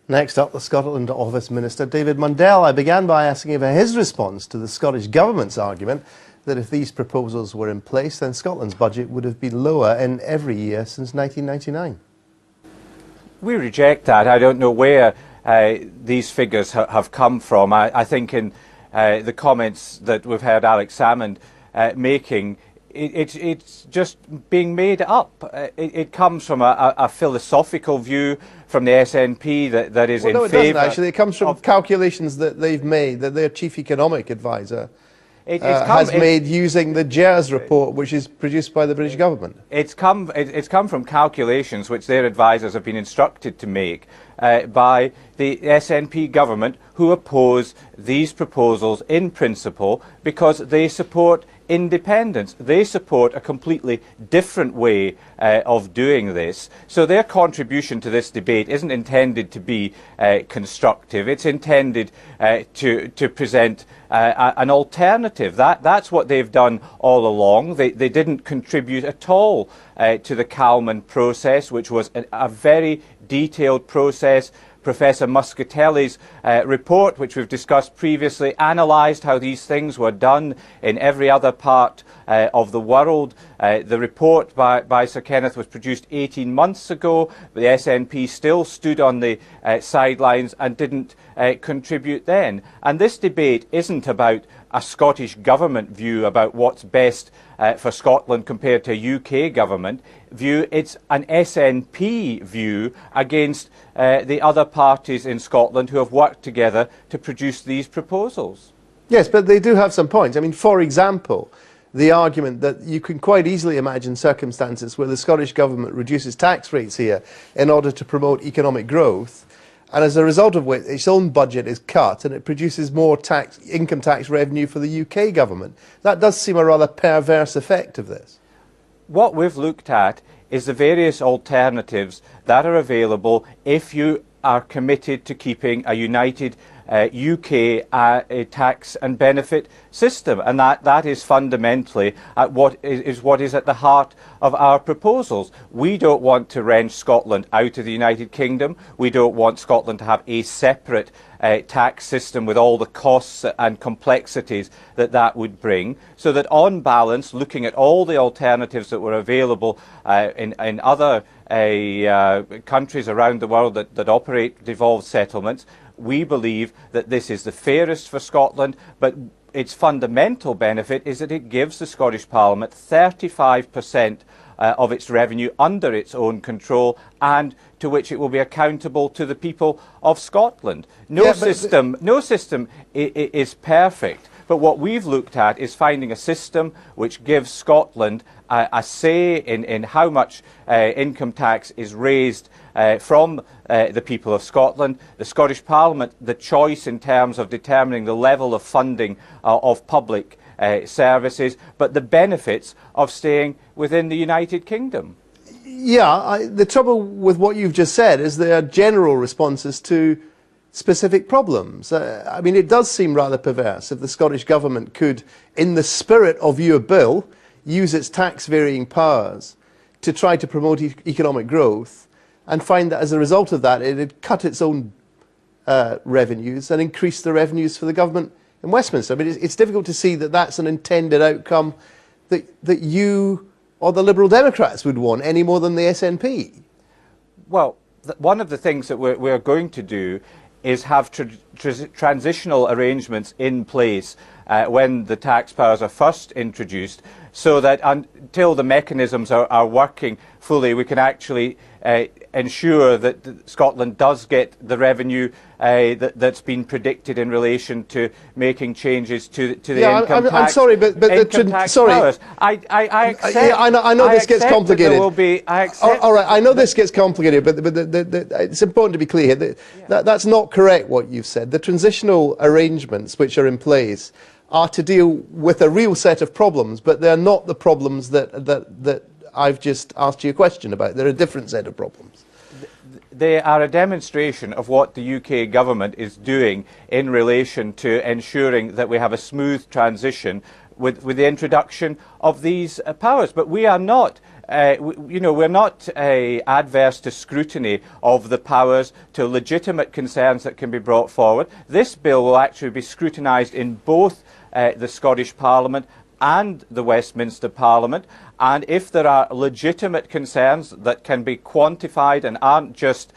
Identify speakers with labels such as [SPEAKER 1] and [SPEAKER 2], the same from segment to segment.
[SPEAKER 1] Next up, the Scotland Office Minister, David Mundell. I began by asking him for his response to the Scottish Government's argument that if these proposals were in place, then Scotland's budget would have been lower in every year since 1999.
[SPEAKER 2] We reject that. I don't know where these figures have come from. I think in the comments that we've heard Alex Salmond making, it's just being made up. It comes from a philosophical view from the SNP that is in favour.
[SPEAKER 1] No, it doesn't actually. It comes from calculations that they've made, that their chief economic advisor has made using the JERS report, which is produced by the British government.
[SPEAKER 2] It's come from calculations which their advisors have been instructed to make by the SNP government, who oppose these proposals in principle because they support independence. They support a completely different way of doing this. So their contribution to this debate isn't intended to be constructive. It's intended to present an alternative. That's what they've done all along. They didn't contribute at all to the Calman process, which was a very detailed process. Professor Muscatelli's report, which we've discussed previously, analysed how these things were done in every other part of the world. The report by Sir Kenneth was produced 18 months ago. The SNP still stood on the sidelines and didn't contribute then. And this debate isn't about a Scottish government view about what's best for Scotland compared to a UK government view. It's an SNP view against the other parties in Scotland who have worked together to produce these proposals.
[SPEAKER 1] Yes, but they do have some points. I mean, for example, the argument that you can quite easily imagine circumstances where the Scottish government reduces tax rates here in order to promote economic growth, and as a result of which its own budget is cut and it produces more income tax revenue for the UK government. That does seem a rather perverse effect of this.
[SPEAKER 2] What we've looked at is the various alternatives that are available if you are committed to keeping a united UK tax and benefit system, and that is fundamentally what is at the heart of our proposals. We don't want to wrench Scotland out of the United Kingdom. We don't want Scotland to have a separate tax system with all the costs and complexities that would bring, so that on balance, looking at all the alternatives that were available in other countries around the world that operate devolved settlements, we believe that this is the fairest for Scotland, but its fundamental benefit is that it gives the Scottish Parliament 35% of its revenue under its own control, and to which it will be accountable to the people of Scotland. No system is perfect, but what we've looked at is finding a system which gives Scotland a say in how much income tax is raised from the people of Scotland, the Scottish Parliament the choice in terms of determining the level of funding of public services, but the benefits of staying within the United Kingdom.
[SPEAKER 1] Yeah, the trouble with what you've just said is there are general responses to specific problems. I mean, it does seem rather perverse if the Scottish Government could, in the spirit of your bill, use its tax-varying powers to try to promote economic growth, and find that as a result of that it had cut its own revenues and increased the revenues for the government in Westminster. I mean, it's difficult to see that that's an intended outcome that you or the Liberal Democrats would want any more than the SNP.
[SPEAKER 2] Well, one of the things that we're going to do is have transitional arrangements in place when the tax powers are first introduced, so that until the mechanisms are working fully, we can actually ensure that Scotland does get the revenue that's been predicted in relation to making changes to the income tax.
[SPEAKER 1] I'm sorry, but
[SPEAKER 2] powers. I accept.
[SPEAKER 1] Yeah, I know this gets complicated.
[SPEAKER 2] All
[SPEAKER 1] right, I know this gets complicated, but it's important to be clear here. That's not correct what you've said. The transitional arrangements which are in place are to deal with a real set of problems, but they're not the problems that I've just asked you a question about. They're a different set of problems.
[SPEAKER 2] They are a demonstration of what the UK government is doing in relation to ensuring that we have a smooth transition with the introduction of these powers. But we are not you know, we're not adverse to scrutiny of the powers, to legitimate concerns that can be brought forward. This bill will actually be scrutinised in both the Scottish Parliament and the Westminster Parliament, and if there are legitimate concerns that can be quantified and aren't just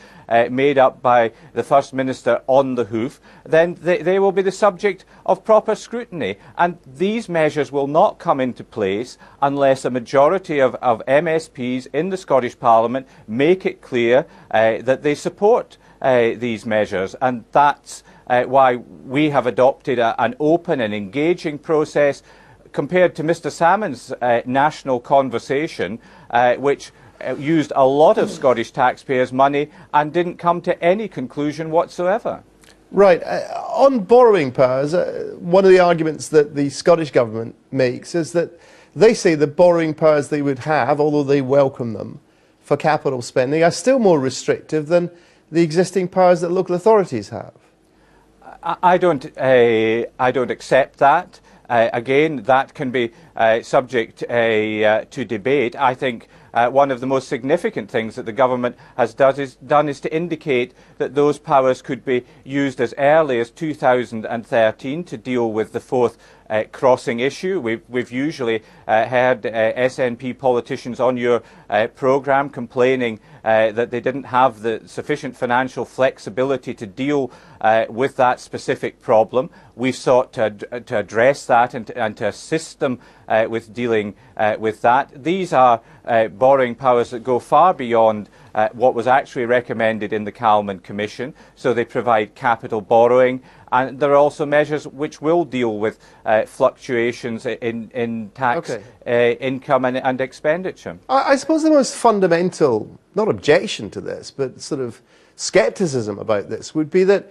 [SPEAKER 2] made up by the First Minister on the hoof, then they will be the subject of proper scrutiny. And these measures will not come into place unless a majority of MSPs in the Scottish Parliament make it clear that they support these measures. And that's why we have adopted an open and engaging process, compared to Mr Salmon's national conversation, which used a lot of Scottish taxpayers' money and didn't come to any conclusion whatsoever.
[SPEAKER 1] Right. On borrowing powers, one of the arguments that the Scottish Government makes is that they say the borrowing powers they would have, although they welcome them, for capital spending are still more restrictive than the existing powers that local authorities have.
[SPEAKER 2] I don't accept that. Again, that can be subject to debate. I think one of the most significant things that the government has done is to indicate that those powers could be used as early as 2013 to deal with the fourth crossing issue. We've usually heard SNP politicians on your programme complaining that they didn't have the sufficient financial flexibility to deal with that specific problem. We've sought to address that and to assist them with dealing with that. These are borrowing powers that go far beyond what was actually recommended in the Calman Commission. So they provide capital borrowing, and there are also measures which will deal with fluctuations in tax income and expenditure.
[SPEAKER 1] I suppose the most fundamental, not objection to this, but sort of scepticism about this would be that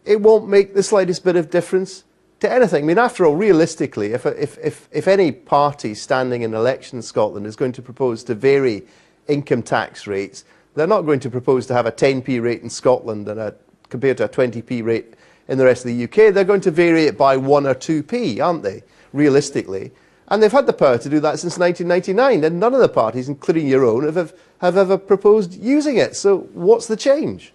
[SPEAKER 1] it won't make the slightest bit of difference to anything. I mean, after all, realistically, if any party standing in election in Scotland is going to propose to vary income tax rates, they're not going to propose to have a 10p rate in Scotland and compared to a 20p rate in the rest of the UK. They're going to vary it by 1 or 2p, aren't they, realistically? And they've had the power to do that since 1999, and none of the parties, including your own, have ever proposed using it. So what's the change?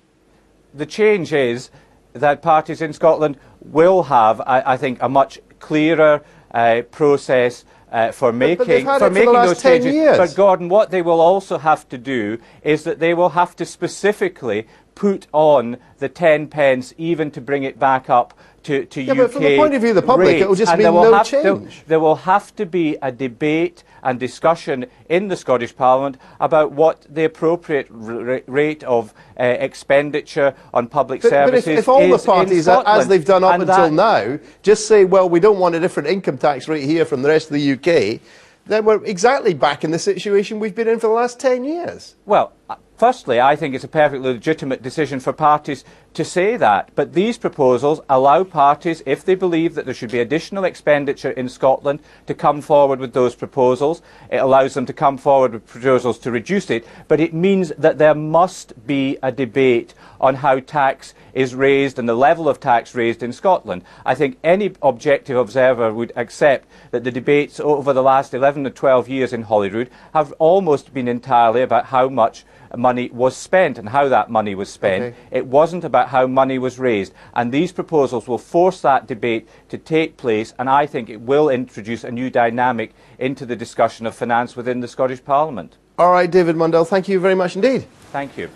[SPEAKER 2] The change is that parties in Scotland will have, I think, a much clearer process for making those changes.
[SPEAKER 1] Years.
[SPEAKER 2] But Gordon, what they will also have to do is that they will have to specifically put on the 10 pence even to bring it back up to UK
[SPEAKER 1] but from the point of view of the public,
[SPEAKER 2] rates.
[SPEAKER 1] it will just mean no change.
[SPEAKER 2] There will have to be a debate and discussion in the Scottish Parliament about what the appropriate rate of expenditure on public services
[SPEAKER 1] but if all the parties, as they've done up until now, just say, well, we don't want a different income tax rate here from the rest of the UK, then we're exactly back in the situation we've been in for the last 10 years.
[SPEAKER 2] Well, firstly, I think it's a perfectly legitimate decision for parties to say that. But these proposals allow parties, if they believe that there should be additional expenditure in Scotland, to come forward with those proposals. It allows them to come forward with proposals to reduce it. But it means that there must be a debate on how tax is raised and the level of tax raised in Scotland. I think any objective observer would accept that the debates over the last 11 to 12 years in Holyrood have almost been entirely about how much money was spent and how that money was spent. It wasn't about how money was raised. And these proposals will force that debate to take place, and I think it will introduce a new dynamic into the discussion of finance within the Scottish Parliament.
[SPEAKER 1] All right, David Mundell, thank you very much indeed.
[SPEAKER 2] Thank you.